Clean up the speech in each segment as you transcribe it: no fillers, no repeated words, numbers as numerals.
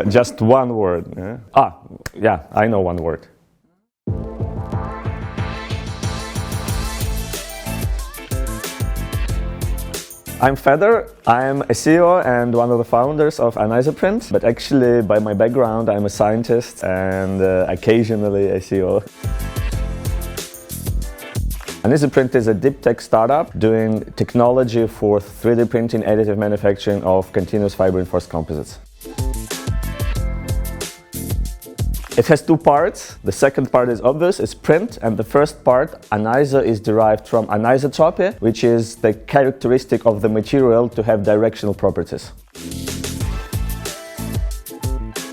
Just one word. Yeah, I know one word. I'm Fedor. I'm a CEO and one of the founders of Anisoprint, but actually by my background I'm a scientist and occasionally a CEO. Anisoprint is a deep tech startup doing technology for 3D printing, additive manufacturing of continuous fiber reinforced composites. It has two parts. The second part is obvious, it's print, and the first part, aniso, is derived from anisotropy, which is the characteristic of the material to have directional properties.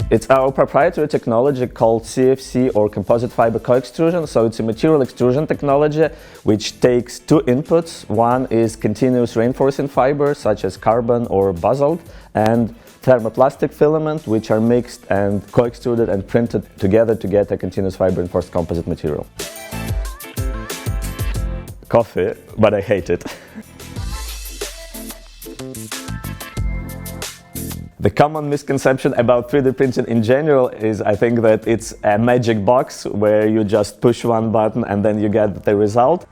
It's our proprietary technology called CFC, or composite fiber co-extrusion. So it's a material extrusion technology which takes two inputs. One is continuous reinforcing fiber such as carbon or basalt, and thermoplastic filament, which are mixed and co-extruded and printed together to get a continuous fiber reinforced composite material. Coffee, but I hate it. The common misconception about 3D printing in general is, I think, that it's a magic box where you just push one button and then you get the result.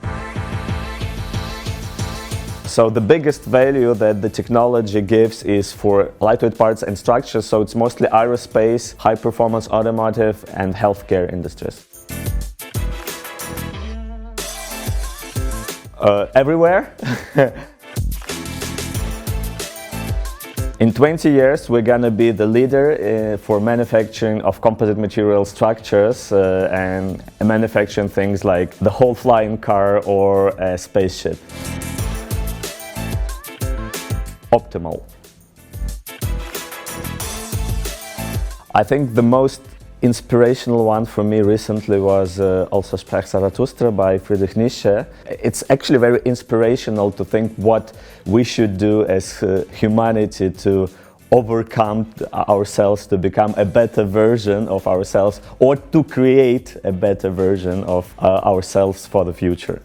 So the biggest value that the technology gives is for lightweight parts and structures, so it's mostly aerospace, high-performance automotive and healthcare industries. Everywhere. In 20 years, we're going to be the leader for manufacturing of composite material structures and manufacturing things like the whole flying car or a spaceship. Optimal. I think the most inspirational one for me recently was also Sprach Zarathustra by Friedrich Nietzsche. It's actually very inspirational to think what we should do as humanity to overcome ourselves, to become a better version of ourselves, or to create a better version of ourselves for the future.